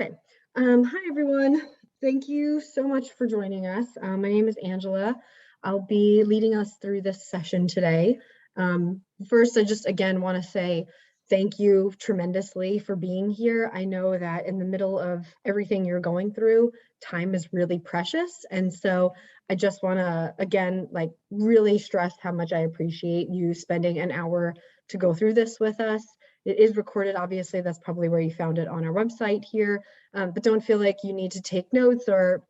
Okay. Hi, everyone. Thank you so much for joining us. My name is Angela. I'll be leading us through this session today. First, I just again want to say thank you tremendously for being here. I know that in the middle of everything you're going through, time is really precious. And so I just want to, again, really stress how much I appreciate you spending an hour to go through this with us. It is recorded, obviously. That's probably where you found it on our website here, but don't feel like you need to take notes or,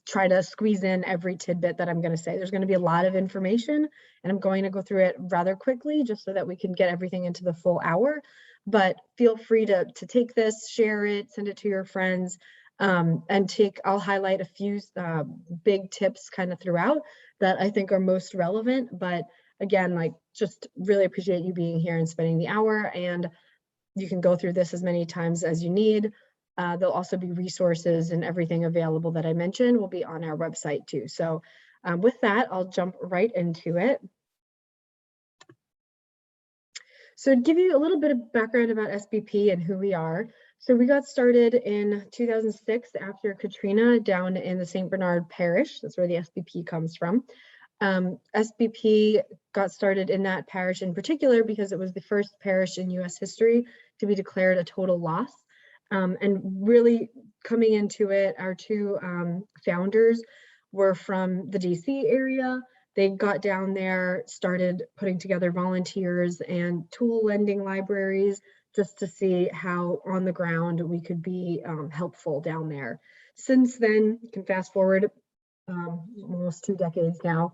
try to squeeze in every tidbit that I'm going to say. There's going to be a lot of information, and I'm going to go through it rather quickly just so that we can get everything into the full hour. But feel free to take this, share it, send it to your friends, and I'll highlight a few big tips kind of throughout that I think are most relevant. But again, just really appreciate you being here and spending the hour, and you can go through this as many times as you need. There'll also be resources and everything available that I mentioned will be on our website too. So with that, I'll jump right into it. So to give you a little bit of background about SBP and who we are. So we got started in 2006 after Katrina down in the St. Bernard Parish. That's where the SBP comes from. SBP got started in that parish in particular because it was the first parish in US history to be declared a total loss. And really coming into it, our two founders were from the DC area. They got down there, started putting together volunteers and tool lending libraries just to see how on the ground we could be helpful down there. Since then, you can fast forward almost 2 decades now,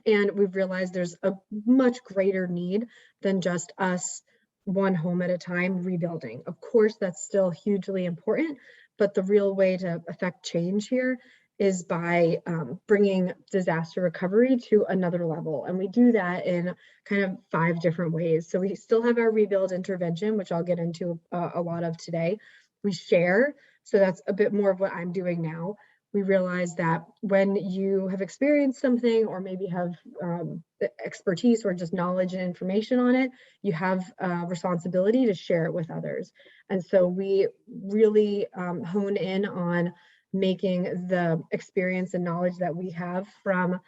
and we've realized there's a much greater need than just us one home at a time rebuilding. Of course, that's still hugely important, but the real way to affect change here is by bringing disaster recovery to another level. And we do that in kind of 5 different ways. So we still have our rebuild intervention, which I'll get into a lot of today. We share, so that's a bit more of what I'm doing now. We realize that when you have experienced something or maybe have expertise or just knowledge and information on it, you have a responsibility to share it with others. And so we really hone in on making the experience and knowledge that we have from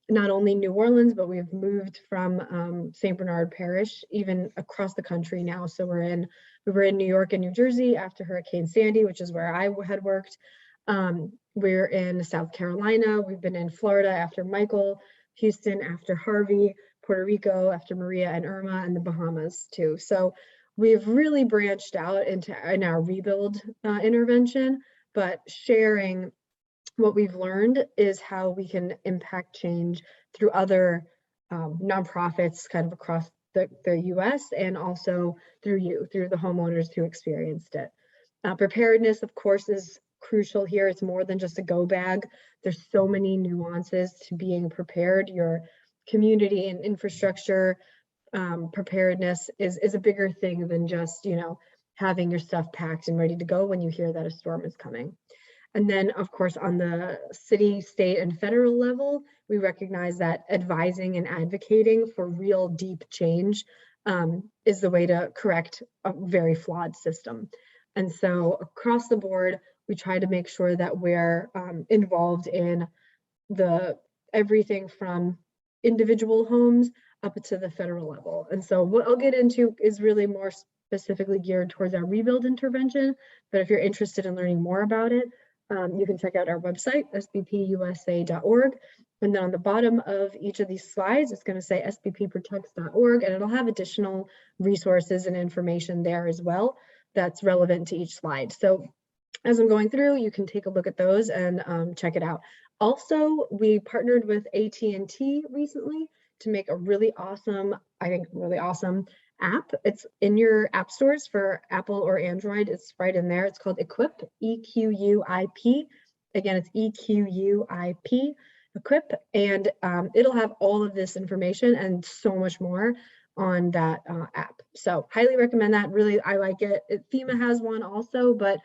not only New Orleans, but we've moved from St. Bernard Parish even across the country now. So we were in New York and New Jersey after Hurricane Sandy, which is where I had worked. We're in South Carolina. We've been in Florida after Michael, Houston after Harvey, Puerto Rico after Maria and Irma, and the Bahamas too. So we've really branched out in our rebuild intervention, but sharing what we've learned is how we can impact change through other nonprofits kind of across the US, and also through the homeowners who experienced it. Preparedness, of course, is crucial here. It's more than just a go bag. There's so many nuances to being prepared. Your community and infrastructure preparedness is a bigger thing than just, having your stuff packed and ready to go when you hear that a storm is coming. And then, of course, on the city, state, and federal level, we recognize that advising and advocating for real deep change is the way to correct a very flawed system. And so across the board, we try to make sure that we're involved in everything from individual homes up to the federal level. And so what I'll get into is really more specifically geared towards our rebuild intervention. But if you're interested in learning more about it, you can check out our website, sbpusa.org. And then on the bottom of each of these slides, it's going to say sbpprotects.org, and it'll have additional resources and information there as well that's relevant to each slide. So as I'm going through, you can take a look at those and check it out. Also, we partnered with AT&T recently to make a really awesome, app. It's in your app stores for Apple or Android. It's right in there. It's called Equip, E-Q-U-I-P. Again, it's E-Q-U-I-P, Equip, and it'll have all of this information and so much more on that app. So highly recommend that. Really, I like it. FEMA has one also, but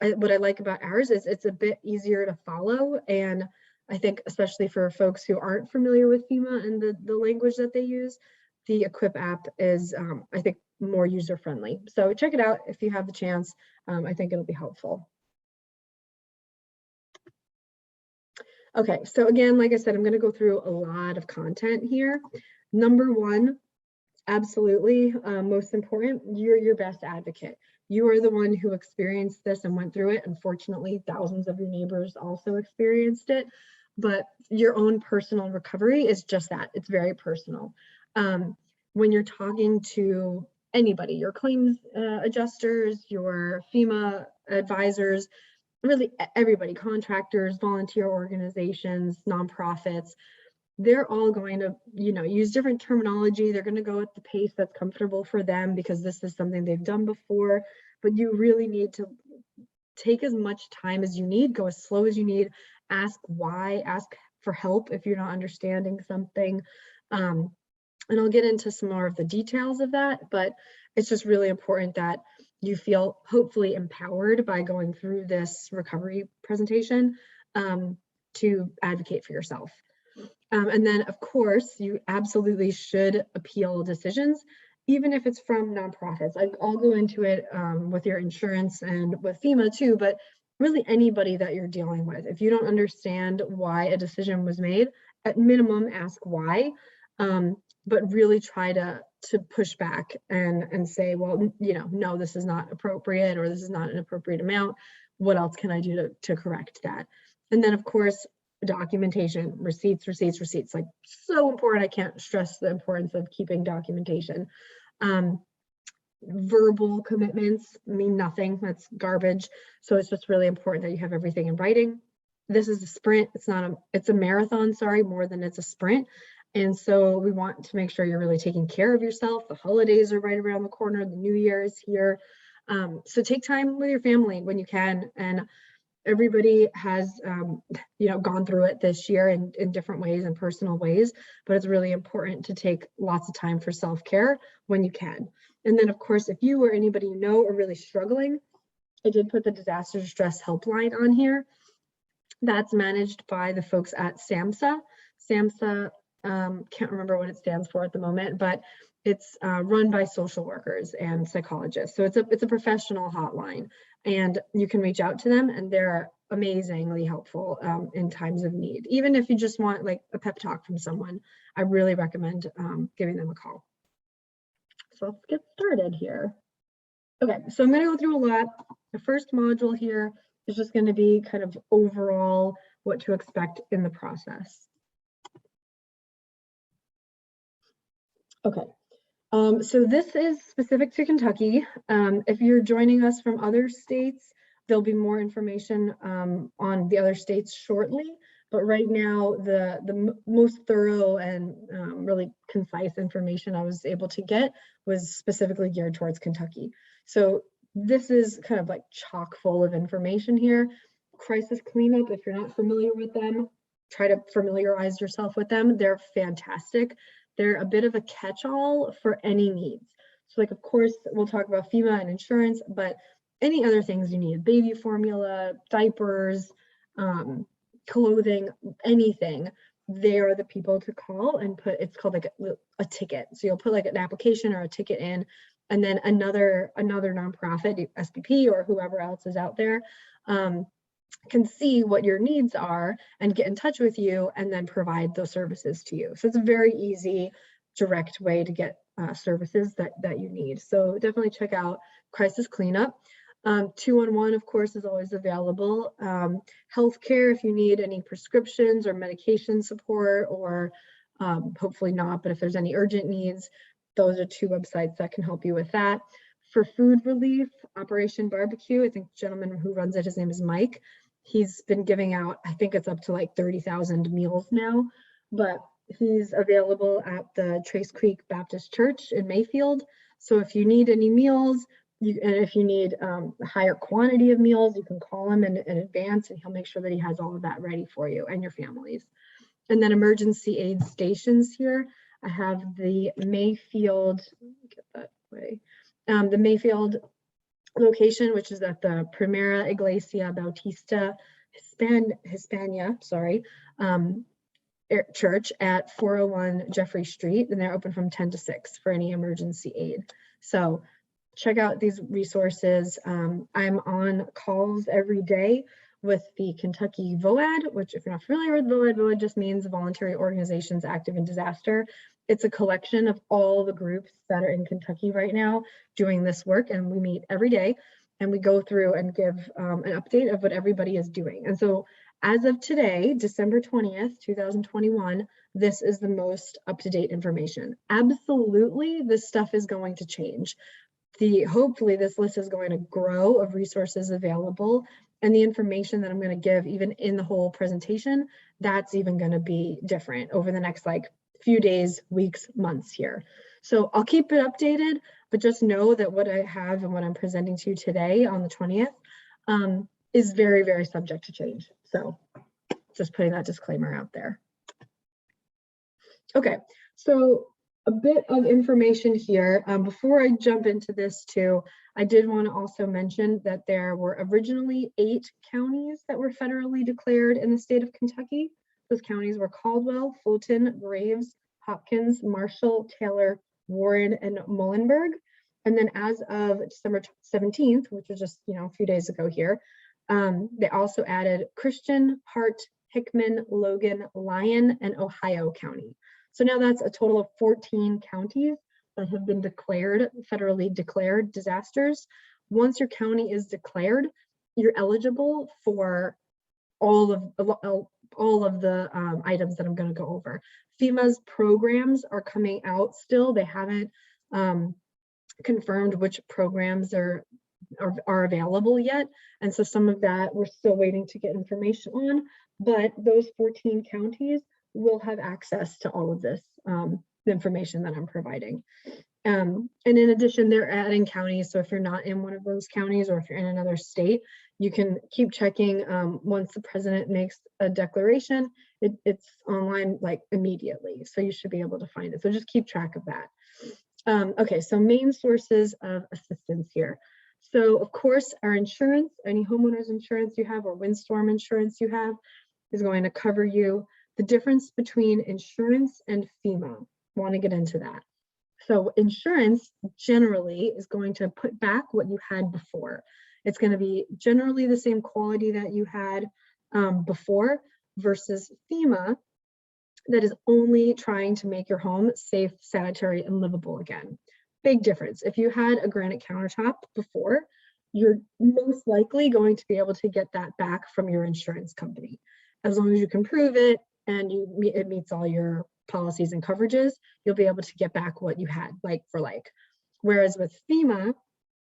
what I like about ours is it's a bit easier to follow. And I think especially for folks who aren't familiar with FEMA and the language that they use, the Equip app is, I think, more user-friendly. So check it out if you have the chance. I think it'll be helpful. Okay, so again, like I said, I'm going to go through a lot of content here. Number one, absolutely, most important, you're your best advocate. You are the one who experienced this and went through it. Unfortunately, thousands of your neighbors also experienced it, but your own personal recovery is just that. It's very personal. When you're talking to anybody, your claims adjusters, your FEMA advisors, really everybody, contractors, volunteer organizations, nonprofits, they're all going to, use different terminology. They're going to go at the pace that's comfortable for them because this is something they've done before. But you really need to take as much time as you need, go as slow as you need, ask why, ask for help if you're not understanding something. And I'll get into some more of the details of that, but it's just really important that you feel hopefully empowered by going through this recovery presentation to advocate for yourself. And then, of course, you absolutely should appeal decisions, even if it's from nonprofits. I'll go into it with your insurance and with FEMA too, but really anybody that you're dealing with. If you don't understand why a decision was made, at minimum, ask why, but really try to push back and say, well, no, this is not appropriate, or this is not an appropriate amount. What else can I do to correct that? And then, of course, documentation, receipts, like so important. I can't stress the importance of keeping documentation. Verbal commitments mean nothing. That's garbage. So it's just really important that you have everything in writing. This is a sprint. It's a marathon, sorry, more than it's a sprint. And so we want to make sure you're really taking care of yourself. The holidays are right around the corner. The new year is here. So take time with your family when you can. And everybody has, gone through it this year in different ways and personal ways, but it's really important to take lots of time for self-care when you can. And then, of course, if you or anybody you know are really struggling, I did put the disaster distress helpline on here. That's managed by the folks at SAMHSA. SAMHSA, can't remember what it stands for at the moment, but it's run by social workers and psychologists. So it's a professional hotline, and you can reach out to them, and they're amazingly helpful in times of need. Even if you just want like a pep talk from someone, I really recommend giving them a call. So let's get started here. Okay, so I'm going to go through a lot. The first module here is just going to be kind of overall what to expect in the process. Okay, so this is specific to Kentucky. If you're joining us from other states, there'll be more information on the other states shortly. But right now, the most thorough and really concise information I was able to get was specifically geared towards Kentucky. So this is kind of like chock full of information here. Crisis cleanup, if you're not familiar with them, try to familiarize yourself with them. They're fantastic. They're a bit of a catch-all for any needs. So like, of course, we'll talk about FEMA and insurance, but any other things you need, baby formula, diapers, clothing, anything, they're the people to call and put, it's called like a ticket. So you'll put like an application or a ticket in, and then another nonprofit, SBP or whoever else is out there, can see what your needs are and get in touch with you and then provide those services to you. So it's a very easy, direct way to get services that you need. So definitely check out Crisis Cleanup. 211, of course, is always available. Healthcare, if you need any prescriptions or medication support, or hopefully not, but if there's any urgent needs, those are two websites that can help you with that. For food relief, Operation Barbecue, I think the gentleman who runs it, his name is Mike. He's been giving out, I think it's up to like 30,000 meals now, but he's available at the Trace Creek Baptist Church in Mayfield. So if you need any meals, and if you need a higher quantity of meals, you can call him in advance, and he'll make sure that he has all of that ready for you and your families. And then emergency aid stations here. I have the Mayfield, let me get that way. The Mayfield location, which is at the Primera Iglesia Bautista Hispania, church at 401 Jeffrey Street, and they're open from 10 to 6 for any emergency aid. So check out these resources. I'm on calls every day with the Kentucky VOAD, which if you're not familiar with VOAD just means Voluntary Organizations Active in Disaster. It's a collection of all the groups that are in Kentucky right now doing this work, and we meet every day and we go through and give an update of what everybody is doing. And so as of today, December 20th, 2021, this is the most up-to-date information. Absolutely, this stuff is going to change. Hopefully this list is going to grow of resources available, and the information that I'm going to give even in the whole presentation, that's even going to be different over the next like few days, weeks, months here. So I'll keep it updated, but just know that what I have and what I'm presenting to you today on the 20th is very, very subject to change. So just putting that disclaimer out there. Okay, so a bit of information here. Before I jump into this too, I did want to also mention that there were originally 8 counties that were federally declared in the state of Kentucky. Those counties were Caldwell, Fulton, Graves, Hopkins, Marshall, Taylor, Warren, and Muhlenberg. And then as of December 17th, which was just a few days ago here, they also added Christian, Hart, Hickman, Logan, Lyon, and Ohio County. So now that's a total of 14 counties that have been declared, federally declared disasters. Once your county is declared, you're eligible for all of the items that I'm going to go over. FEMA's programs are coming out still. They haven't confirmed which programs are available yet. And so some of that we're still waiting to get information on, but those 14 counties will have access to all of this information that I'm providing. And in addition, they're adding counties. So if you're not in one of those counties or if you're in another state, you can keep checking. Once the president makes a declaration, it's online like immediately. So you should be able to find it. So just keep track of that. Okay, so main sources of assistance here. So of course, our insurance, any homeowner's insurance you have or windstorm insurance you have is going to cover you. The difference between insurance and FEMA, I want to get into that. So insurance generally is going to put back what you had before. It's going to be generally the same quality that you had before versus FEMA that is only trying to make your home safe, sanitary, and livable again. Big difference. If you had a granite countertop before, you're most likely going to be able to get that back from your insurance company. As long as you can prove it and it meets all your policies and coverages, you'll be able to get back what you had like for like. Whereas with FEMA,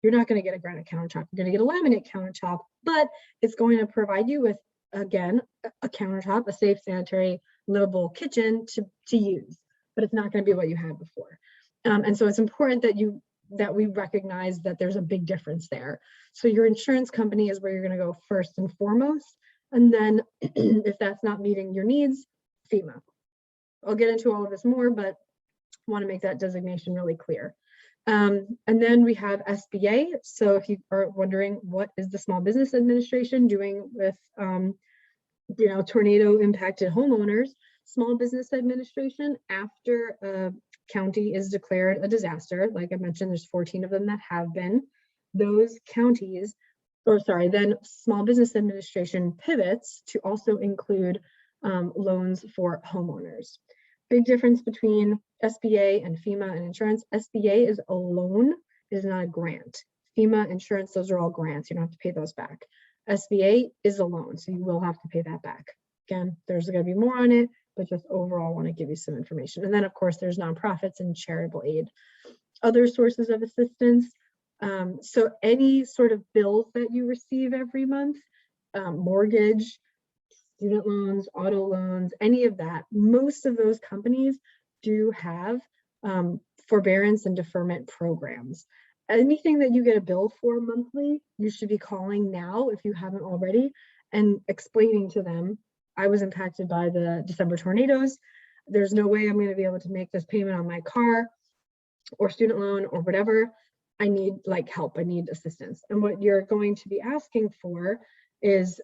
you're not going to get a granite countertop. You're going to get a laminate countertop, but it's going to provide you with, again, a countertop, a safe, sanitary, livable kitchen to use, but it's not going to be what you had before. And so it's important that we recognize that there's a big difference there. So your insurance company is where you're going to go first and foremost. And then if that's not meeting your needs, FEMA. I'll get into all of this more, but I want to make that designation really clear. And then we have SBA. So if you are wondering what is the Small Business Administration doing with tornado impacted homeowners, Small Business Administration, after a county is declared a disaster, like I mentioned, there's 14 of them that have been, those counties, then Small Business Administration pivots to also include loans for homeowners. Big difference between SBA and FEMA and insurance. SBA is a loan, it is not a grant. FEMA, insurance, those are all grants. You don't have to pay those back. SBA is a loan, so you will have to pay that back. Again, there's going to be more on it, but just overall, I want to give you some information. And then, of course, there's nonprofits and charitable aid. Other sources of assistance. So any sort of bills that you receive every month, mortgage, student loans, auto loans, any of that, most of those companies do have forbearance and deferment programs. Anything that you get a bill for monthly, you should be calling now if you haven't already and explaining to them, I was impacted by the December tornadoes. There's no way I'm going to be able to make this payment on my car or student loan or whatever. I need like help, I need assistance. And what you're going to be asking for is,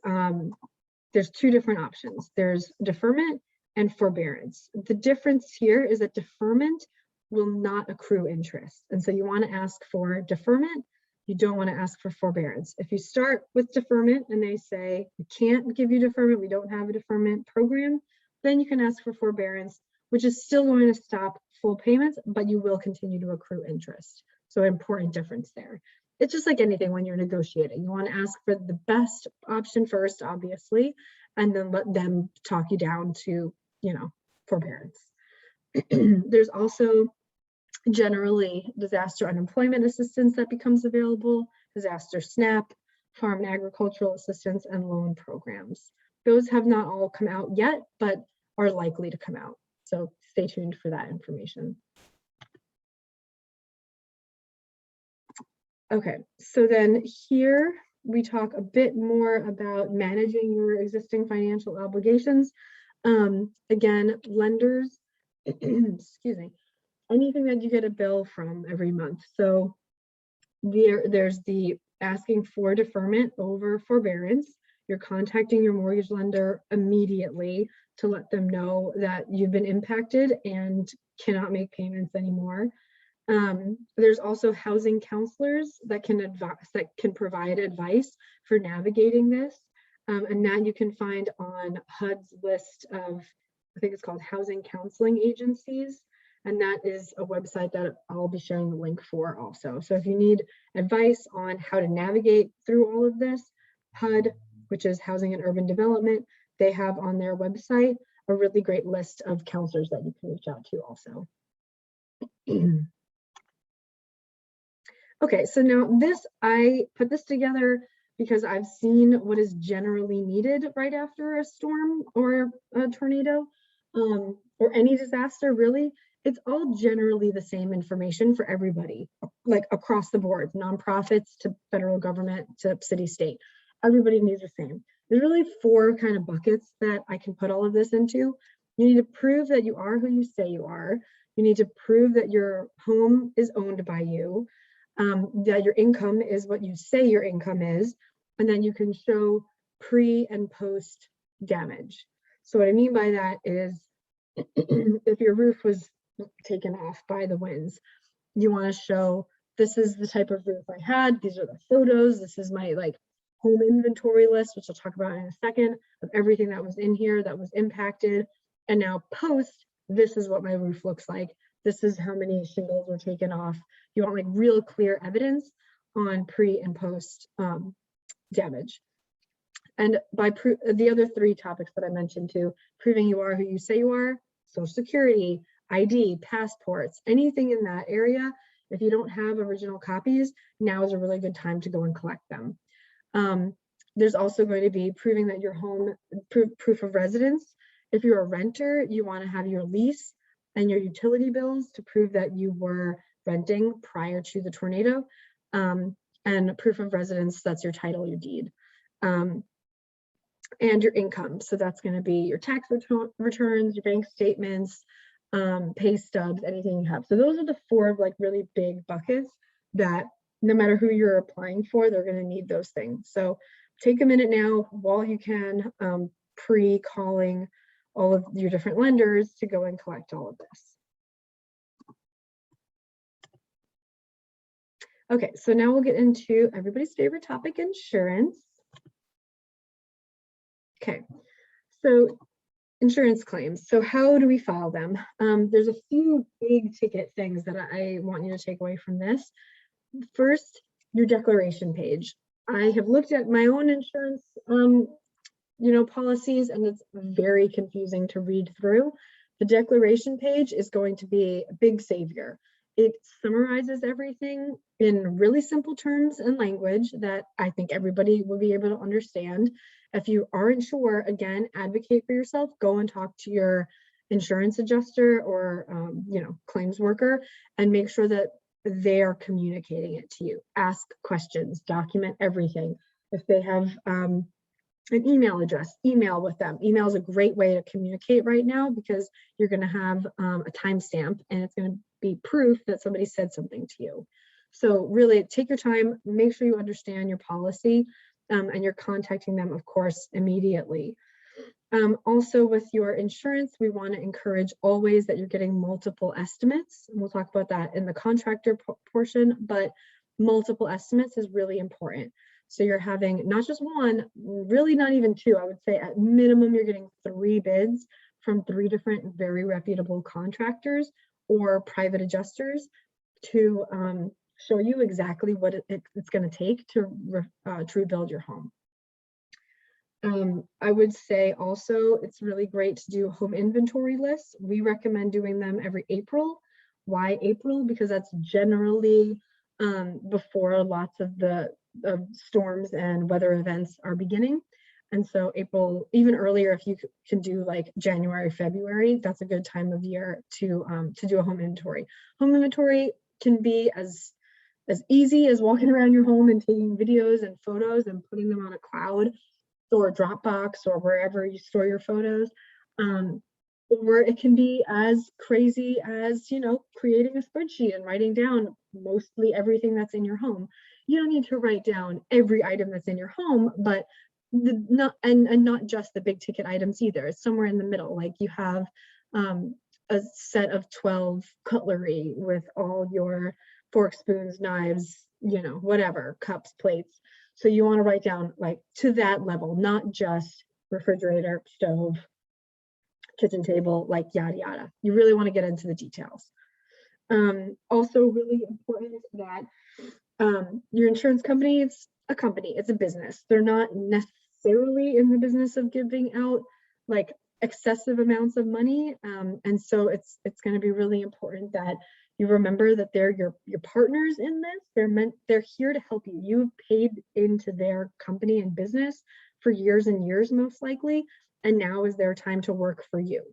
there's 2 different options. There's deferment and forbearance. The difference here is that deferment will not accrue interest. And so you want to ask for deferment. You don't want to ask for forbearance. If you start with deferment and they say, we can't give you deferment, we don't have a deferment program, then you can ask for forbearance, which is still going to stop full payments, but you will continue to accrue interest. So important difference there. It's just like anything when you're negotiating. You want to ask for the best option first, obviously, and then let them talk you down to, forbearance. There's also generally disaster unemployment assistance that becomes available, disaster SNAP, farm and agricultural assistance, and loan programs. Those have not all come out yet, but are likely to come out. So stay tuned for that information. Okay, so then here we talk a bit more about managing your existing financial obligations. Again, lenders, excuse me, anything that you get a bill from every month. So there's the asking for deferment over forbearance. You're contacting your mortgage lender immediately to let them know that you've been impacted and cannot make payments anymore. There's also housing counselors that can provide advice for navigating this, and that you can find on HUD's list of, I think it's called Housing Counseling Agencies, and that is a website that I'll be sharing the link for also. So if you need advice on how to navigate through all of this, HUD, which is Housing and Urban Development, they have on their website a really great list of counselors that you can reach out to also. Okay, so now I put this together because I've seen what is generally needed right after a storm or a tornado, or any disaster really. It's all generally the same information for everybody, like across the board, nonprofits to federal government to city, state. Everybody needs the same. There's really 4 kind of buckets that I can put all of this into. You need to prove that you are who you say you are. You need to prove that your home is owned by you, that your income is what you say your income is, and then you can show pre and post damage. So what I mean by that is if your roof was taken off by the winds, you want to show, this is the type of roof I had, these are the photos, this is my home inventory list, which I'll talk about in a second, of everything that was in here that was impacted. And now post, this is what my roof looks like. This is how many shingles were taken off. You want real clear evidence on pre and post damage. And by the other 3 topics that I mentioned too, proving you are who you say you are, Social Security, ID, passports, anything in that area. If you don't have original copies, now is a really good time to go and collect them. There's also going to be proving that your home, proof of residence. If you're a renter, you want to have your lease and your utility bills to prove that you were renting prior to the tornado, and proof of residence, that's your title, your deed, and your income. So that's going to be your tax returns, your bank statements, pay stubs, anything you have. So those are the 4 really big buckets that no matter who you're applying for, they're going to need those things. So take a minute now while you can, pre-calling all of your different lenders to go and collect all of this. Okay, so now we'll get into everybody's favorite topic, insurance. Okay, so insurance claims. So how do we file them? There's a few big ticket things that I want you to take away from this. First, your declaration page. I have looked at my own insurance policies, and it's very confusing to read through. The declaration page is going to be a big savior. It summarizes everything in really simple terms and language that I think everybody will be able to understand. If you aren't sure, again, advocate for yourself. Go and talk to your insurance adjuster or claims worker and make sure that they are communicating it to you. Ask questions, document everything. If they have an email address, email with them. Email is a great way to communicate right now because you're going to have a timestamp and it's going to be proof that somebody said something to you. So really take your time, make sure you understand your policy, and you're contacting them, of course, immediately. Also with your insurance, we want to encourage always that you're getting multiple estimates. And we'll talk about that in the contractor portion, but multiple estimates is really important. So you're having not just one, really not even two. I would say at minimum, you're getting 3 bids from 3 different very reputable contractors or private adjusters to show you exactly what it's going to take to rebuild your home. I would say also it's really great to do home inventory lists. We recommend doing them every April. Why April? Because that's generally before lots of the storms and weather events are beginning. And so April, even earlier, if you can do like January, February, that's a good time of year to do a home inventory. Home inventory can be as easy as walking around your home and taking videos and photos and putting them on a cloud or Dropbox or wherever you store your photos. Or it can be as crazy as, you know, creating a spreadsheet and writing down mostly everything that's in your home. You don't need to write down every item that's in your home, but not just the big ticket items either. It's somewhere in the middle. Like you have a set of 12 cutlery with all your forks, spoons, knives, you know, whatever, cups, plates. So you want to write down like to that level, not just refrigerator, stove, kitchen table, like yada yada. You really want to get into the details. Also really important is that your insurance company, it's a company, it's a business. They're not necessarily in the business of giving out like excessive amounts of money. And so it's going to be really important that you remember that they're your partners in this. They're here to help you. You've paid into their company and business for years and years, most likely, and now is their time to work for you.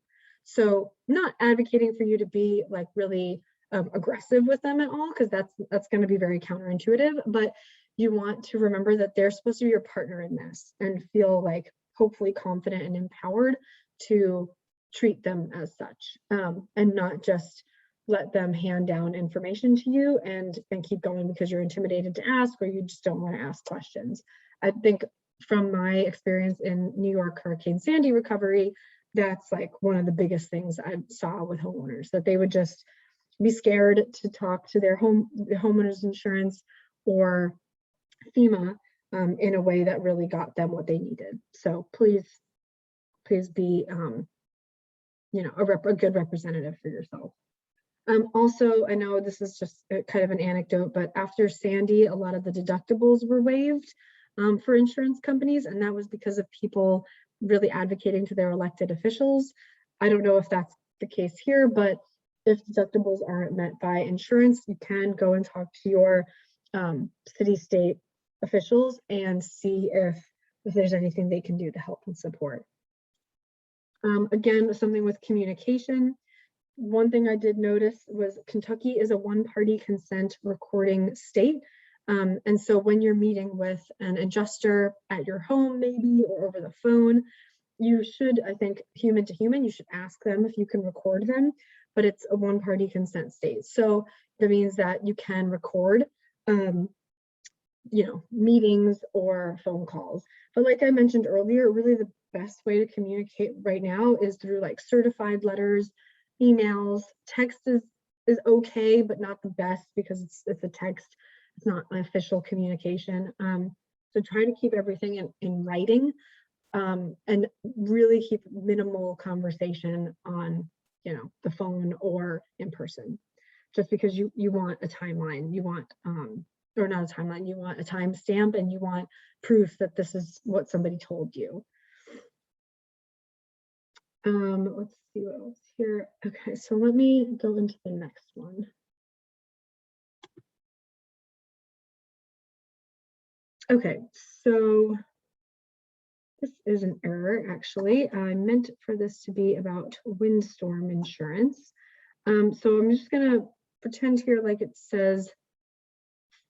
So not advocating for you to be like really aggressive with them at all, because that's going to be very counterintuitive, but you want to remember that they're supposed to be your partner in this and feel like hopefully confident and empowered to treat them as such, and not just let them hand down information to you and keep going because you're intimidated to ask or you just don't want to ask questions. I think from my experience in New York Hurricane Sandy recovery, that's like one of the biggest things I saw with homeowners, that they would just be scared to talk to their homeowners insurance or FEMA in a way that really got them what they needed. So please be, you know, a good representative for yourself. Also, I know this is just kind of an anecdote, but after Sandy, a lot of the deductibles were waived for insurance companies, and that was because of people really advocating to their elected officials. I don't know if that's the case here, but if deductibles aren't met by insurance, you can go and talk to your city, state officials and see if there's anything they can do to help and support. Again, something with communication. One thing I did notice was Kentucky is a one-party consent recording state. And so when you're meeting with an adjuster at your home, maybe, or over the phone, you should, I think, human to human, you should ask them if you can record them, but it's a one-party consent state. So that means that you can record, you know, meetings or phone calls. But like I mentioned earlier, really the best way to communicate right now is through like certified letters, emails. Text is okay, but not the best because it's a text. It's not an official communication. So try to keep everything in writing, and really keep minimal conversation on, you know, the phone or in person, just because you want a timeline, you want or not a timeline, you want a timestamp, and you want proof that this is what somebody told you. Let's see what else here. Okay, so let me go into the next one. Okay, so this is an error, actually. I meant for this to be about windstorm insurance. So I'm just gonna pretend here like it says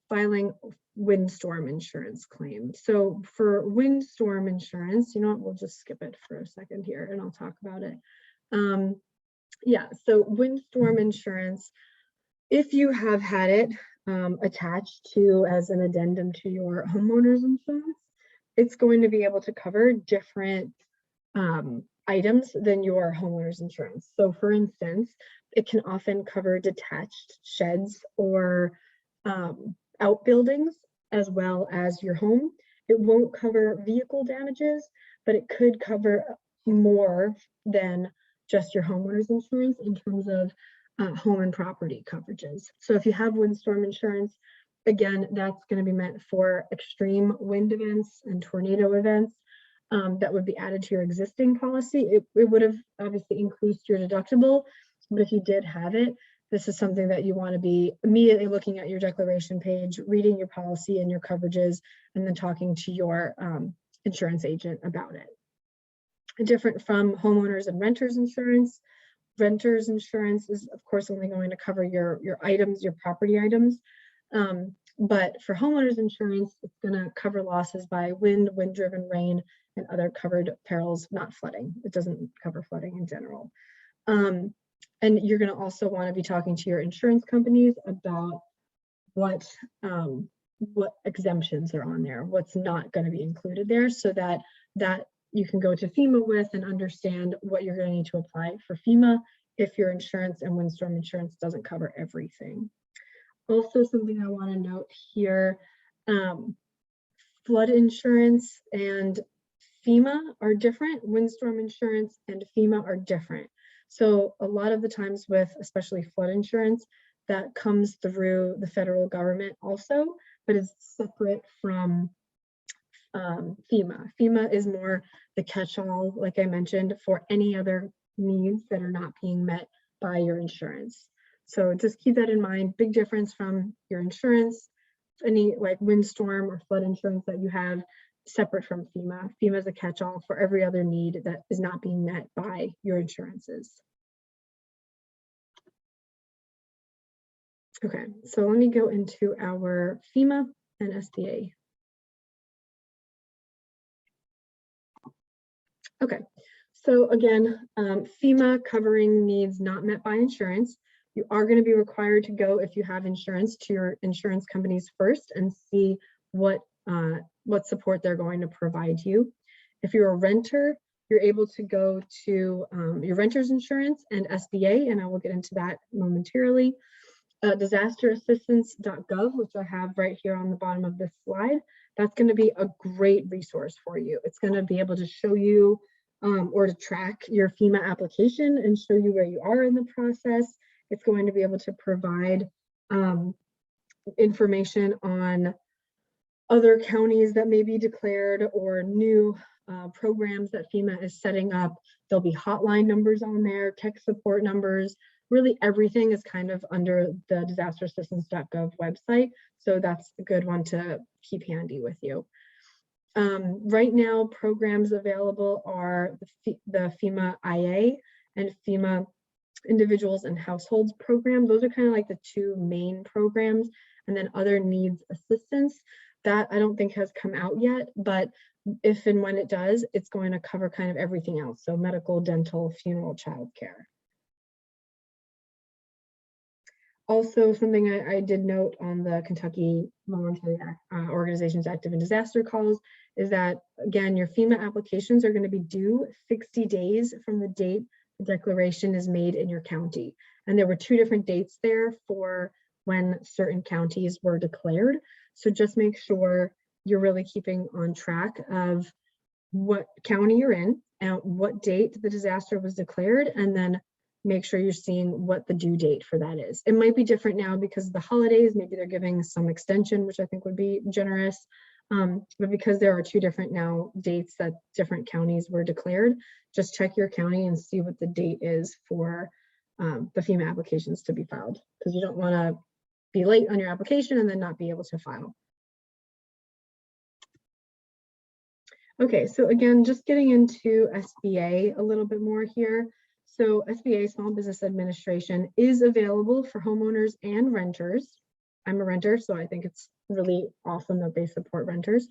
filing windstorm insurance claim. So for windstorm insurance, you know what, we'll just skip it for a second here and I'll talk about it. Yeah, so windstorm insurance, if you have had it attached to as an addendum to your homeowner's insurance, it's going to be able to cover different items than your homeowner's insurance. So for instance, it can often cover detached sheds or outbuildings as well as your home. It won't cover vehicle damages, but it could cover more than just your homeowner's insurance in terms of home and property coverages. So if you have windstorm insurance, again, that's going to be meant for extreme wind events and tornado events. That would be added to your existing policy. It would have obviously increased your deductible, but if you did have it, this is something that you want to be immediately looking at your declaration page, reading your policy and your coverages, and then talking to your insurance agent about it. Different from homeowners and renters insurance. Renters insurance is, of course, only going to cover your items, your property items. But for homeowners insurance, it's going to cover losses by wind, wind-driven rain, and other covered perils, not flooding. It doesn't cover flooding in general. And you're going to also want to be talking to your insurance companies about what exemptions are on there, what's not going to be included there, so that you can go to FEMA with and understand what you're going to need to apply for FEMA if your insurance and windstorm insurance doesn't cover everything. Also, something I want to note here, flood insurance and FEMA are different. Windstorm insurance and FEMA are different. So a lot of the times with especially flood insurance, that comes through the federal government also, but it's separate from FEMA. FEMA is more the catch-all, like I mentioned, for any other needs that are not being met by your insurance. So just keep that in mind. Big difference from your insurance, any like windstorm or flood insurance that you have, separate from FEMA. FEMA is a catch-all for every other need that is not being met by your insurances. Okay, so let me go into our FEMA and SBA. Okay, so again, FEMA covering needs not met by insurance. You are going to be required to go, if you have insurance, to your insurance companies first and see what support they're going to provide you. If you're a renter, you're able to go to your renter's insurance and SBA, and I will get into that momentarily. Disasterassistance.gov, which I have right here on the bottom of this slide, that's going to be a great resource for you. It's going to be able to show you or to track your FEMA application and show you where you are in the process. It's going to be able to provide information on other counties that may be declared or new programs that FEMA is setting up. There'll be hotline numbers on there, tech support numbers. Really everything is kind of under the disasterassistance.gov website. So that's a good one to keep handy with you. Right now, programs available are the FEMA IA and FEMA Individuals and Households program. Those are kind of like the two main programs. And then other needs assistance, that I don't think has come out yet, but if and when it does, it's going to cover kind of everything else. So medical, dental, funeral, childcare. Also, something I did note on the Kentucky Voluntary Organizations Active in Disaster calls is that, again, your FEMA applications are going to be due 60 days from the date the declaration is made in your county. And there were two different dates there for when certain counties were declared. So just make sure you're really keeping on track of what county you're in and what date the disaster was declared, and then make sure you're seeing what the due date for that is. It might be different now because of the holidays. Maybe they're giving some extension, which I think would be generous. But because there are two different now dates that different counties were declared, just check your county and see what the date is for the FEMA applications to be filed, because you don't want to be late on your application and then not be able to file. Okay, so again, just getting into SBA a little bit more here. So SBA, Small Business Administration, is available for homeowners and renters. I'm a renter, so I think it's really awesome that they support renters.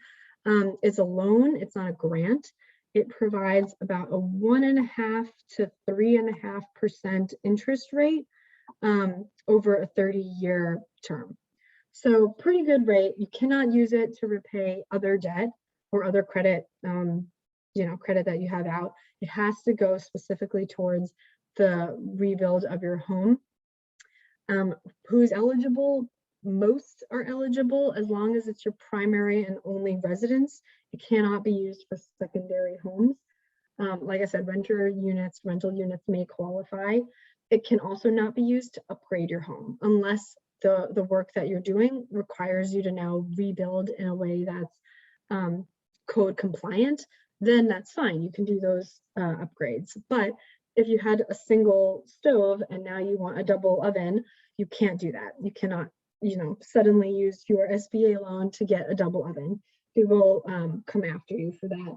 It's a loan, it's not a grant. It provides about a 1.5% to 3.5% interest rate over a 30-year term. So pretty good rate. You cannot use it to repay other debt or other credit credit that you have out, it has to go specifically towards the rebuild of your home. Who's eligible? Most are eligible as long as it's your primary and only residence. It cannot be used for secondary homes. Like I said, rental units may qualify. It can also not be used to upgrade your home unless the work that you're doing requires you to now rebuild in a way that's code compliant. Then that's fine. You can do those upgrades. But if you had a single stove and now you want a double oven, you can't do that. You cannot, suddenly use your SBA loan to get a double oven. They will come after you for that.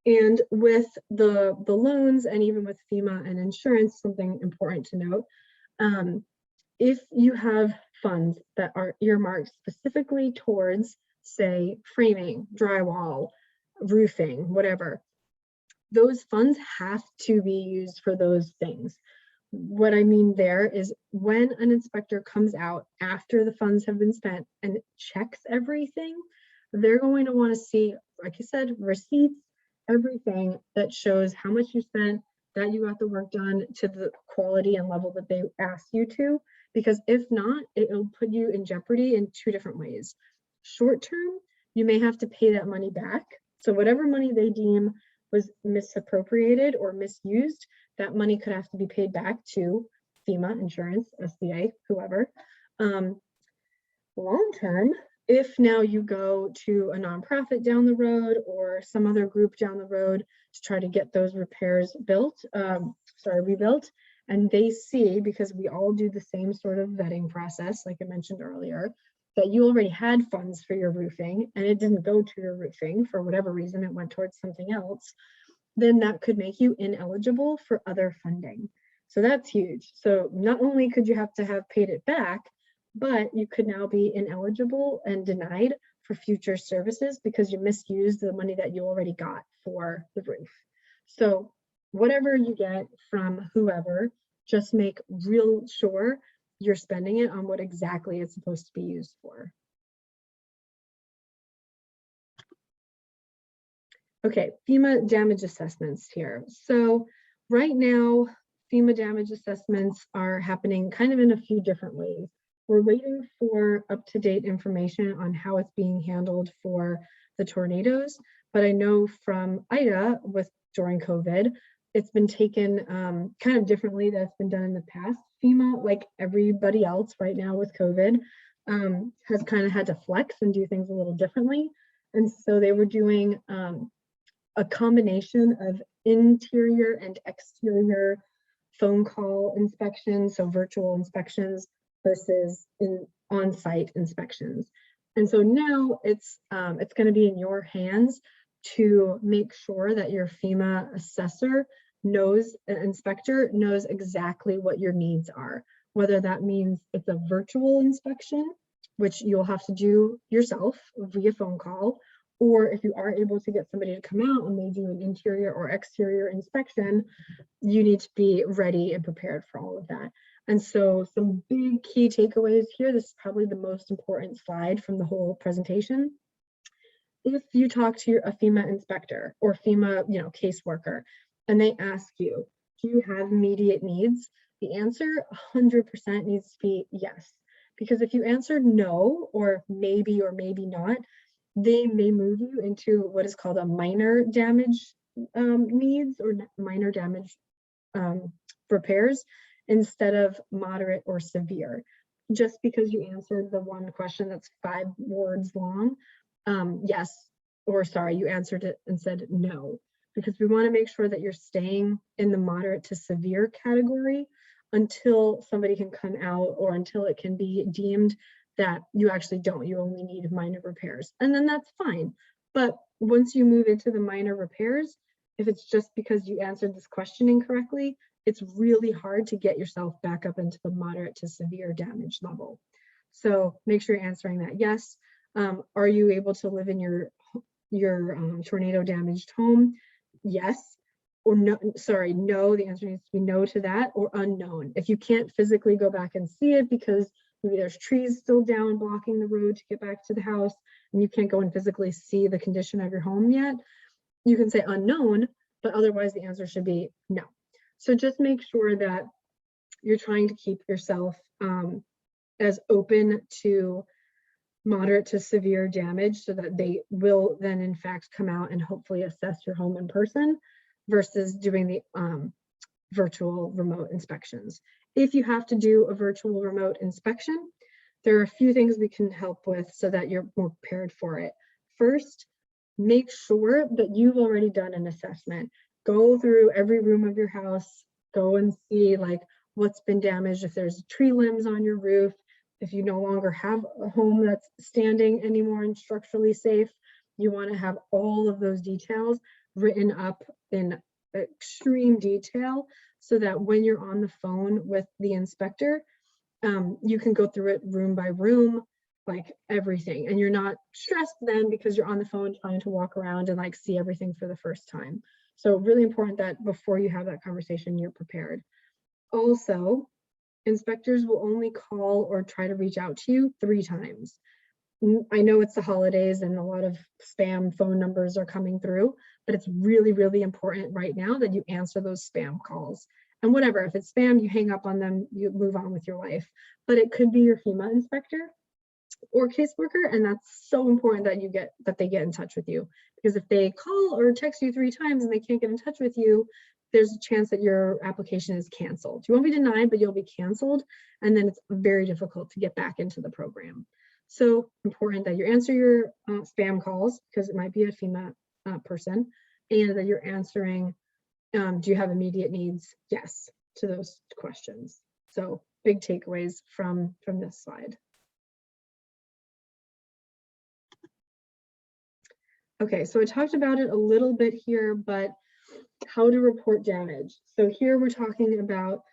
And with the loans, and even with FEMA and insurance, something important to note, if you have funds that are earmarked specifically towards, say, framing, drywall, roofing, whatever, those funds have to be used for those things. What I mean there is when an inspector comes out after the funds have been spent and checks everything, they're going to want to see, like I said, receipts, everything that shows how much you spent, that you got the work done to the quality and level that they asked you to, because if not, it'll put you in jeopardy in two different ways. Short term, you may have to pay that money back. So whatever money they deem was misappropriated or misused, that money could have to be paid back to FEMA, insurance, SBA, whoever. Long term, if now you go to a nonprofit down the road or some other group down the road to try to get those repairs rebuilt, and they see, because we all do the same sort of vetting process, like I mentioned earlier, that you already had funds for your roofing and it didn't go to your roofing for whatever reason, it went towards something else, then that could make you ineligible for other funding. So that's huge. So not only could you have to have paid it back, but you could now be ineligible and denied for future services because you misused the money that you already got for the roof. So whatever you get from whoever, just make real sure you're spending it on what exactly it's supposed to be used for. Okay, FEMA damage assessments here. So right now, FEMA damage assessments are happening kind of in a few different ways. We're waiting for up-to-date information on how it's being handled for the tornadoes, but I know from IDA during COVID, it's been taken kind of differently than it's been done in the past. FEMA, like everybody else right now with COVID, has kind of had to flex and do things a little differently. And so they were doing a combination of interior and exterior phone call inspections, so virtual inspections versus on-site inspections. And so now it's going to be in your hands to make sure that your FEMA assessor inspector knows exactly what your needs are, whether that means it's a virtual inspection, which you'll have to do yourself via phone call, or if you are able to get somebody to come out and they do an interior or exterior inspection, you need to be ready and prepared for all of that. And so some big key takeaways here, this is probably the most important slide from the whole presentation. If you talk to a FEMA inspector or FEMA caseworker, and they ask you, do you have immediate needs? The answer 100% needs to be yes. Because if you answered no, or maybe not, they may move you into what is called a minor damage needs or minor damage repairs instead of moderate or severe. Just because you answered the one question that's 5 words long, yes, or sorry, you answered it and said no, because we want to make sure that you're staying in the moderate to severe category until somebody can come out or until it can be deemed that you only need minor repairs. And then that's fine. But once you move into the minor repairs, if it's just because you answered this question incorrectly, it's really hard to get yourself back up into the moderate to severe damage level. So make sure you're answering that yes. Are you able to live in your tornado damaged home? Yes. Or no, sorry, no, the answer needs to be no to that, or unknown. If you can't physically go back and see it because maybe there's trees still down blocking the road to get back to the house and you can't go and physically see the condition of your home yet, you can say unknown, but otherwise the answer should be no. So just make sure that you're trying to keep yourself as open to moderate to severe damage so that they will then in fact come out and hopefully assess your home in person versus doing the virtual remote inspections. If you have to do a virtual remote inspection, there are a few things we can help with so that you're more prepared for it. First, make sure that you've already done an assessment. Go through every room of your house, go and see like what's been damaged, if there's tree limbs on your roof, if you no longer have a home that's standing anymore and structurally safe. You want to have all of those details written up in extreme detail so that when you're on the phone with the inspector, you can go through it room by room, like everything, and you're not stressed then because you're on the phone trying to walk around and like see everything for the first time. So really important that before you have that conversation, you're prepared. Also, inspectors will only call or try to reach out to you 3 times. I know it's the holidays and a lot of spam phone numbers are coming through, but it's really, really important right now that you answer those spam calls. And whatever, if it's spam, you hang up on them, you move on with your life. But it could be your FEMA inspector or caseworker, and that's so important that they get in touch with you. Because if they call or text you 3 times and they can't get in touch with you, there's a chance that your application is canceled. You won't be denied, but you'll be canceled, and then it's very difficult to get back into the program. So important that you answer your spam calls, because it might be a FEMA person, and that you're answering, do you have immediate needs? Yes, to those questions. So big takeaways from this slide. Okay, so I talked about it a little bit here, but how to report damage. So here we're talking about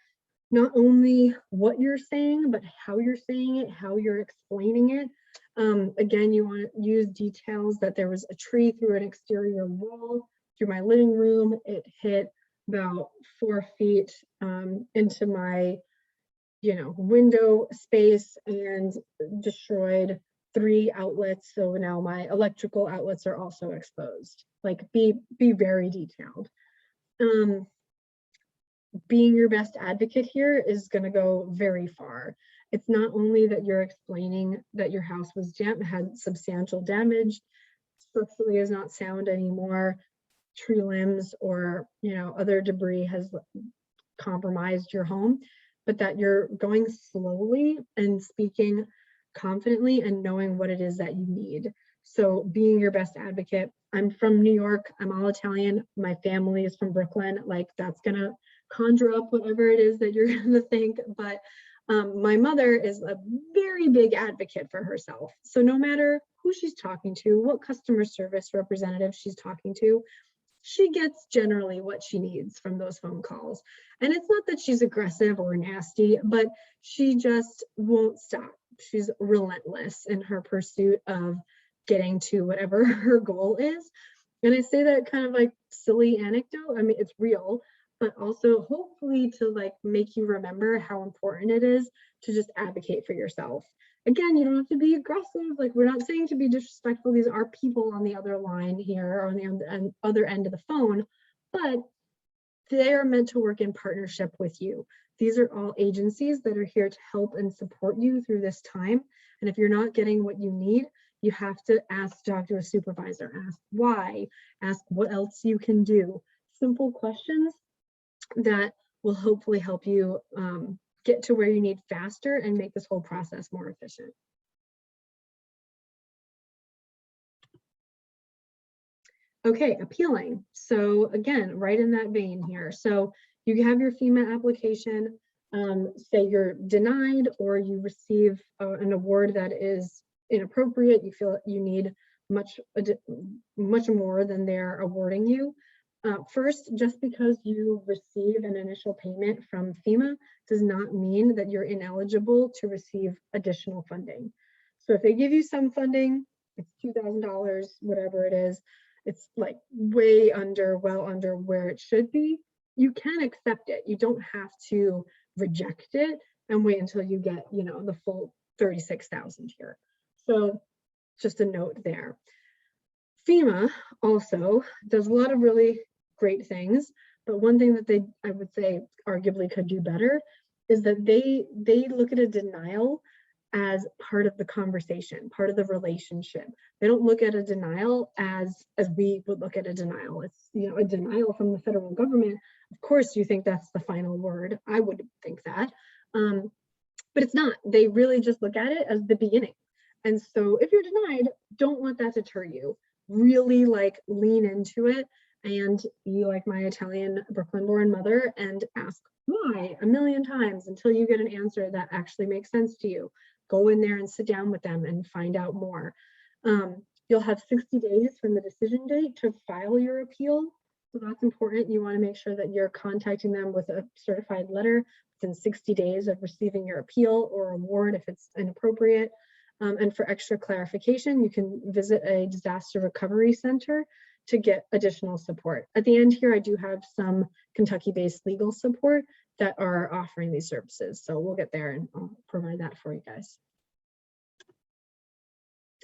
not only what you're saying, but how you're saying it, how you're explaining it. Again, you want to use details that there was a tree through an exterior wall through my living room. It hit about 4 feet into my, window space and destroyed 3 outlets. So now my electrical outlets are also exposed. Like be very detailed. Being your best advocate here is going to go very far. It's not only that you're explaining that your house was had substantial damage, structurally is not sound anymore, tree limbs or other debris has compromised your home, but that you're going slowly and speaking confidently and knowing what it is that you need. So being your best advocate. I'm from New York, I'm all Italian, my family is from Brooklyn, like that's gonna conjure up whatever it is that you're gonna think, but my mother is a very big advocate for herself. So no matter who she's talking to, what customer service representative she's talking to, she gets generally what she needs from those phone calls. And it's not that she's aggressive or nasty, but she just won't stop. She's relentless in her pursuit of getting to whatever her goal is. And I say that kind of like silly anecdote. I mean, it's real, but also hopefully to like make you remember how important it is to just advocate for yourself. Again, you don't have to be aggressive. Like, we're not saying to be disrespectful. These are people on the other line here, or on the other end of the phone, but they are meant to work in partnership with you. These are all agencies that are here to help and support you through this time. And if you're not getting what you need, you have to talk to a supervisor, ask why, ask what else you can do. Simple questions that will hopefully help you get to where you need faster and make this whole process more efficient. Okay, appealing. So again, right in that vein here. So you have your FEMA application, say you're denied or you receive an award that is inappropriate, you feel you need much more than they're awarding you. First, just because you receive an initial payment from FEMA does not mean that you're ineligible to receive additional funding. So if they give you some funding, it's $2,000, whatever it is, it's like way under, well under where it should be, you can accept it. You don't have to reject it and wait until you get, the full 36,000 here. So just a note there. FEMA also does a lot of really great things, but one thing that I would say arguably could do better is that they look at a denial as part of the conversation, part of the relationship. They don't look at a denial as we would look at a denial. It's, you know, a denial from the federal government. Of course, you think that's the final word. I would think that, but it's not. They really just look at it as the beginning. And so if you're denied, don't let that deter you. Really like lean into it and be like my Italian Brooklyn-born mother and ask why a million times until you get an answer that actually makes sense to you. Go in there and sit down with them and find out more. You'll have 60 days from the decision date to file your appeal. So that's important. You want to make sure that you're contacting them with a certified letter within 60 days of receiving your appeal or award if it's inappropriate. And for extra clarification, you can visit a disaster recovery center to get additional support. At the end here, I do have some Kentucky-based legal support that are offering these services. So we'll get there and I'll provide that for you guys.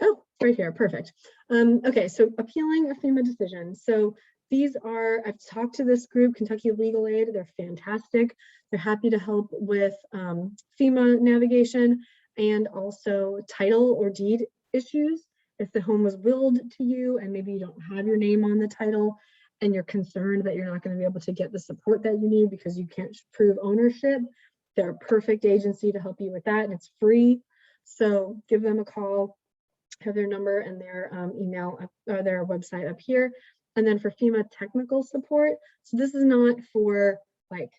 Oh, right here, perfect. Okay, so appealing a FEMA decision. So these are, I've talked to this group, Kentucky Legal Aid, they're fantastic. They're happy to help with FEMA navigation and also title or deed issues. If the home was willed to you and maybe you don't have your name on the title and you're concerned that you're not going to be able to get the support that you need because you can't prove ownership, they're a perfect agency to help you with that, and it's free. So give them a call, have their number and their email or their website up here. And then for FEMA technical support, so this is not for like,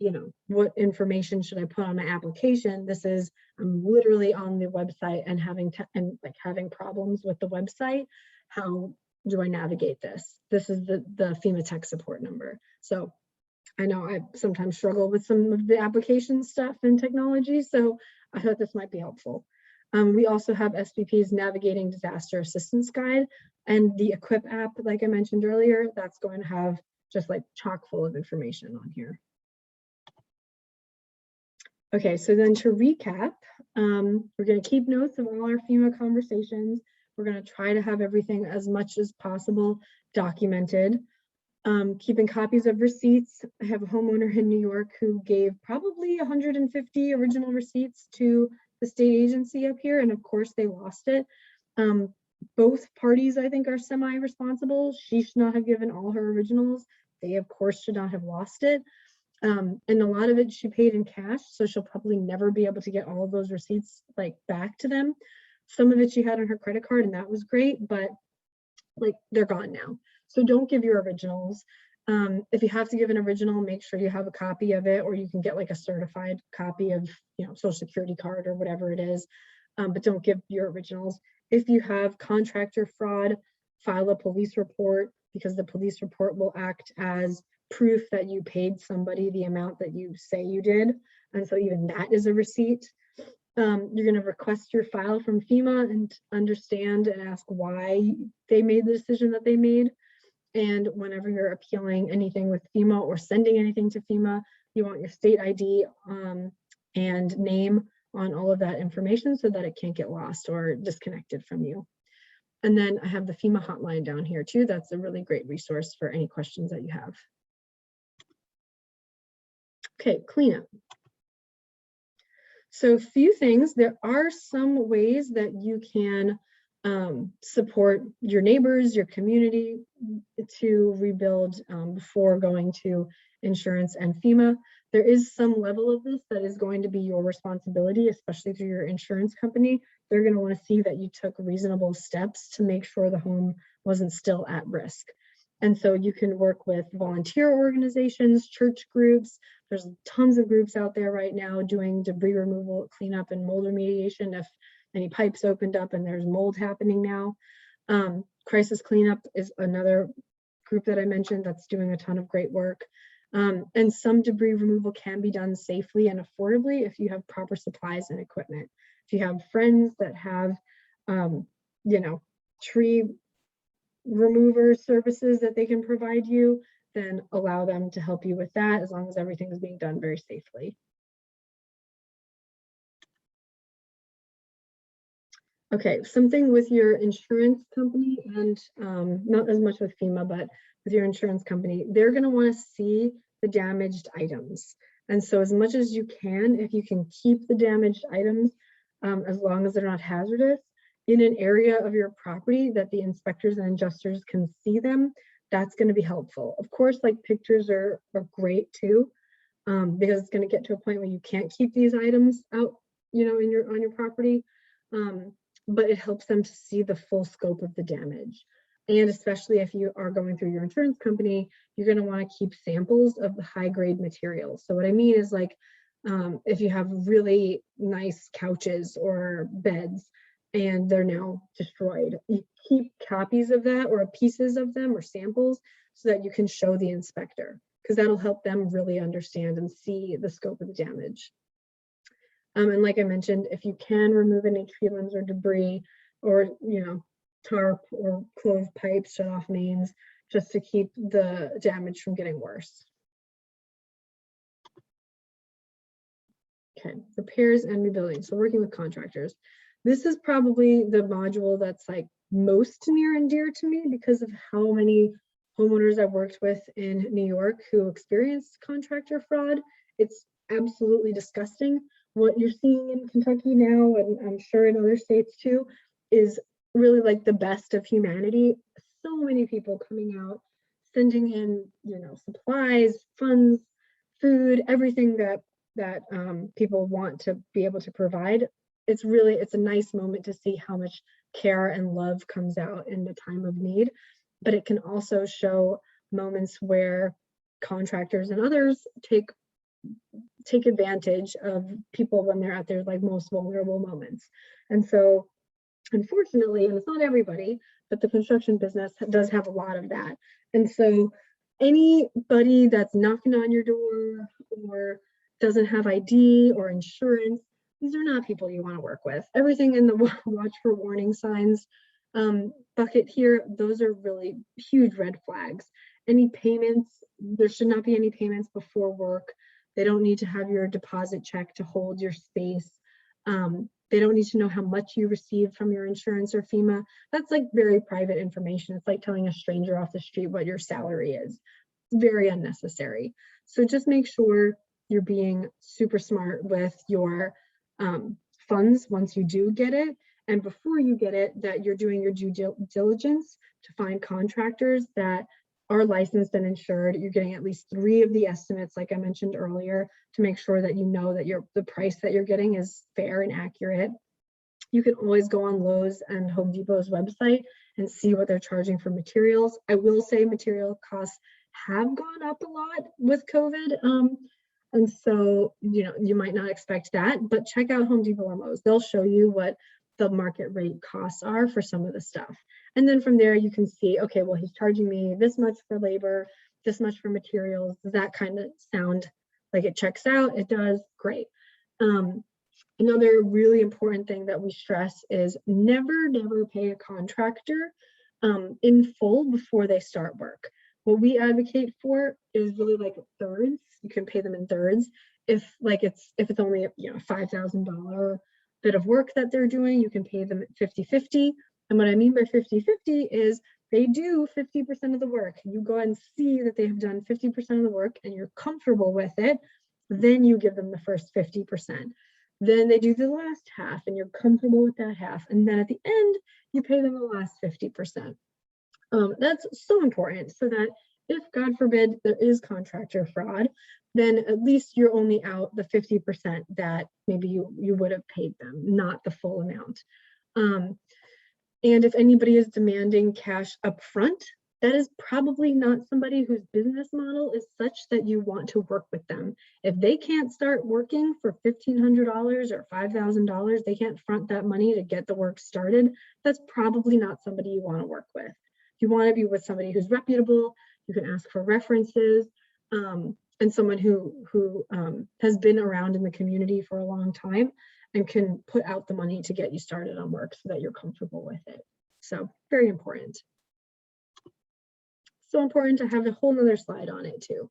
you know, what information should I put on my application? This is, I'm literally on the website and having problems with the website. How do I navigate this? This is the FEMA tech support number. So I know I sometimes struggle with some of the application stuff and technology, so I thought this might be helpful. We also have SBP's Navigating Disaster Assistance Guide, and the Equip app, like I mentioned earlier, that's going to have just like chock full of information on here. Okay, so then to recap, we're going to keep notes of all our FEMA conversations. We're going to try to have everything as much as possible documented. Keeping copies of receipts. I have a homeowner in New York who gave probably 150 original receipts to the state agency up here, and of course they lost it. Both parties, I think, are semi-responsible. She should not have given all her originals. They, of course, should not have lost it. And a lot of it she paid in cash, so she'll probably never be able to get all of those receipts like back to them. Some of it she had on her credit card, and that was great, but like they're gone now. So don't give your originals. If you have to give an original, make sure you have a copy of it, or you can get like a certified copy of, you know, Social Security card or whatever it is, but don't give your originals. If you have contractor fraud, file a police report, because the police report will act as proof that you paid somebody the amount that you say you did. And so even that is a receipt. You're going to request your file from FEMA and understand and ask why they made the decision that they made. And whenever you're appealing anything with FEMA or sending anything to FEMA, you want your state ID and name on all of that information so that it can't get lost or disconnected from you. And then I have the FEMA hotline down here too. That's a really great resource for any questions that you have. Okay, cleanup. So a few things. There are some ways that you can support your neighbors, your community to rebuild before going to insurance and FEMA. There is some level of this that is going to be your responsibility, especially through your insurance company. They're going to want to see that you took reasonable steps to make sure the home wasn't still at risk. And so you can work with volunteer organizations, church groups. There's tons of groups out there right now doing debris removal, cleanup, and mold remediation if any pipes opened up and there's mold happening now. Crisis cleanup is another group that I mentioned that's doing a ton of great work. And some debris removal can be done safely and affordably if you have proper supplies and equipment. If you have friends that have, you know, tree remover services that they can provide you, then allow them to help you with that, as long as everything is being done very safely. Okay, something with your insurance company and not as much with FEMA, but with your insurance company, they're going to want to see the damaged items. And so as much as you can, if you can keep the damaged items, as long as they're not hazardous, in an area of your property that the inspectors and adjusters can see them, that's going to be helpful. Of course, like pictures are great too, because it's going to get to a point where you can't keep these items out, you know, on your property. But it helps them to see the full scope of the damage. And especially if you are going through your insurance company, you're going to want to keep samples of the high grade materials. So what I mean is, like, if you have really nice couches or beds and they're now destroyed, you keep copies of that or pieces of them or samples so that you can show the inspector, because that'll help them really understand and see the scope of the damage. And like I mentioned, if you can remove any tree limbs or debris, or, you know, tarp or closed pipes, shut off mains, just to keep the damage from getting worse. Okay, repairs and rebuilding. So working with contractors. This is probably the module that's like most near and dear to me because of how many homeowners I've worked with in New York who experienced contractor fraud. It's absolutely disgusting. What you're seeing in Kentucky now, and I'm sure in other states too, is really like the best of humanity. So many people coming out, sending in, you know, supplies, funds, food, everything that people want to be able to provide. It's a nice moment to see how much care and love comes out in the time of need. But it can also show moments where contractors and others take advantage of people when they're at their like most vulnerable moments. And so unfortunately, and it's not everybody, but the construction business does have a lot of that. And so anybody that's knocking on your door or doesn't have ID or insurance, these are not people you want to work with. Everything in the watch for warning signs bucket here, those are really huge red flags. Any payments, there should not be any payments before work. They don't need to have your deposit check to hold your space. They don't need to know how much you received from your insurance or FEMA. That's like very private information. It's like telling a stranger off the street what your salary is. It's very unnecessary. So just make sure you're being super smart with your funds once you do get it. And before you get it, that you're doing your due diligence to find contractors that are licensed and insured. You're getting at least 3 of the estimates, like I mentioned earlier, to make sure that you know that the price that you're getting is fair and accurate. You can always go on Lowe's and Home Depot's website and see what they're charging for materials. I will say material costs have gone up a lot with COVID. And so, you know, you might not expect that, but check out Home Depot or Lowe's. They'll show you what the market rate costs are for some of the stuff. And then from there, you can see, okay, well, he's charging me this much for labor, this much for materials. Does that kind of sound like it checks out? It does, great. Another really important thing that we stress is never pay a contractor in full before they start work. What we advocate for is really like thirds. You can pay them in thirds. If it's only a $5,000 bit of work that they're doing, you can pay them at 50-50. And what I mean by 50-50 is they do 50% of the work. You go and see that they have done 50% of the work and you're comfortable with it, then you give them the first 50%. Then they do the last half and you're comfortable with that half. And then at the end, you pay them the last 50%. That's so important so that if, God forbid, there is contractor fraud, then at least you're only out the 50% that maybe you would have paid them, not the full amount. And if anybody is demanding cash up front, that is probably not somebody whose business model is such that you want to work with them. If they can't start working for $1,500 or $5,000, they can't front that money to get the work started, that's probably not somebody you want to work with. You want to be with somebody who's reputable, you can ask for references, and someone who has been around in the community for a long time and can put out the money to get you started on work so that you're comfortable with it. So very important. So important to have a whole nother slide on it too.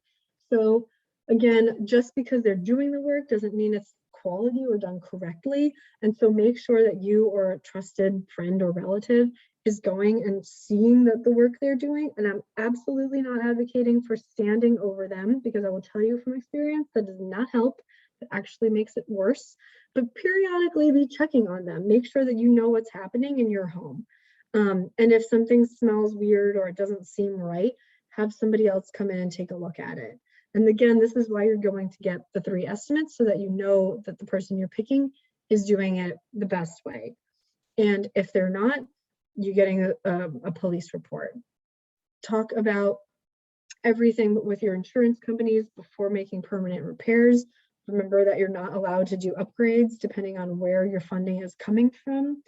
So again, just because they're doing the work doesn't mean it's quality or done correctly. And so make sure that you or a trusted friend or relative is going and seeing that the work they're doing. And I'm absolutely not advocating for standing over them, because I will tell you from experience that does not help. It actually makes it worse. But periodically be checking on them. Make sure that you know what's happening in your home. And if something smells weird or it doesn't seem right, have somebody else come in and take a look at it. And again, this is why you're going to get the 3 estimates, so that you know that the person you're picking is doing it the best way. And if they're not, you're getting a police report. Talk about everything with your insurance companies before making permanent repairs. Remember that you're not allowed to do upgrades depending on where your funding is coming from.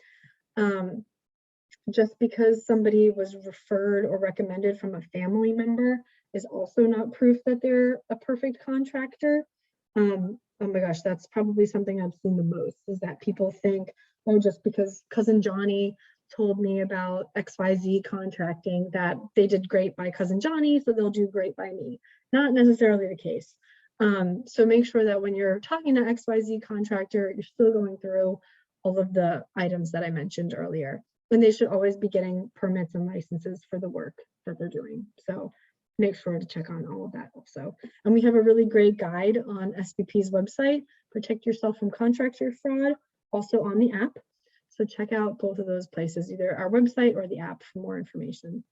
Just because somebody was referred or recommended from a family member is also not proof that they're a perfect contractor. Oh my gosh, that's probably something I've seen the most, is that people think, oh, just because cousin Johnny told me about XYZ contracting, that they did great by cousin Johnny, so they'll do great by me. Not necessarily the case. So make sure that when you're talking to XYZ contractor, you're still going through all of the items that I mentioned earlier. And they should always be getting permits and licenses for the work that they're doing. So make sure to check on all of that also. And we have a really great guide on SBP's website, Protect Yourself from Contractor Fraud, also on the app. So check out both of those places, either our website or the app, for more information.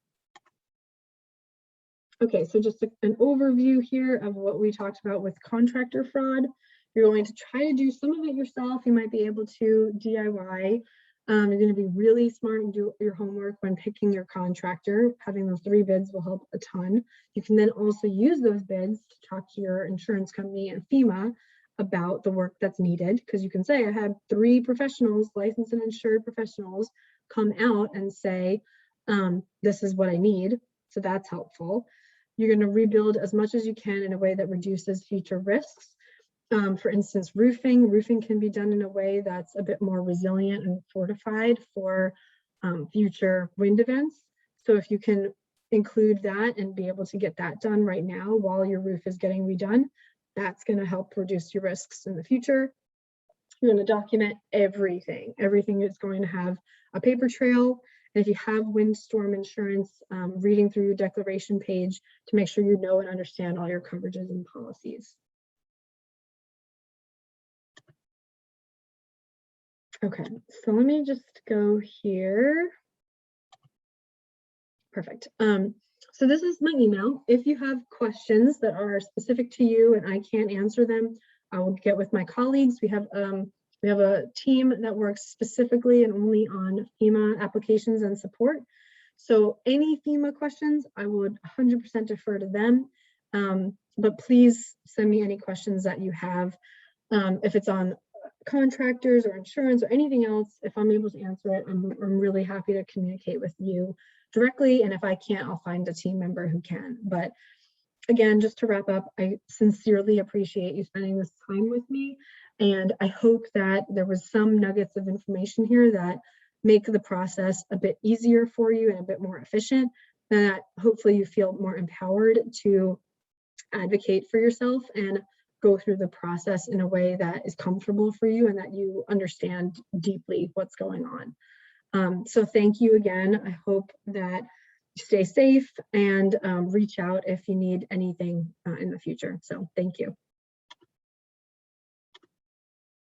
Okay, so just an overview here of what we talked about with contractor fraud. You're going to try to do some of it yourself. You might be able to DIY. You're going to be really smart and do your homework when picking your contractor. Having those 3 bids will help a ton. You can then also use those bids to talk to your insurance company and FEMA about the work that's needed, because you can say, I had 3 professionals, licensed and insured professionals, come out and say, this is what I need. So that's helpful. You're going to rebuild as much as you can in a way that reduces future risks. For instance, roofing can be done in a way that's a bit more resilient and fortified for future wind events. So if you can include that and be able to get that done right now while your roof is getting redone, that's going to help reduce your risks in the future. You're going to document everything. Everything is going to have a paper trail. And if you have Windstorm Insurance, reading through your declaration page to make sure you know and understand all your coverages and policies. Okay, so let me just go here. Perfect. So this is my email. If you have questions that are specific to you and I can't answer them, I will get with my colleagues. We have a team that works specifically and only on FEMA applications and support. So any FEMA questions, I would 100% defer to them. But please send me any questions that you have. If it's on contractors or insurance or anything else, if I'm able to answer it, I'm really happy to communicate with you directly. And if I can't, I'll find a team member who can. But again, just to wrap up, I sincerely appreciate you spending this time with me. And I hope that there was some nuggets of information here that make the process a bit easier for you and a bit more efficient, and that hopefully you feel more empowered to advocate for yourself and go through the process in a way that is comfortable for you and that you understand deeply what's going on. So thank you again. I hope that you stay safe and reach out if you need anything in the future. So thank you.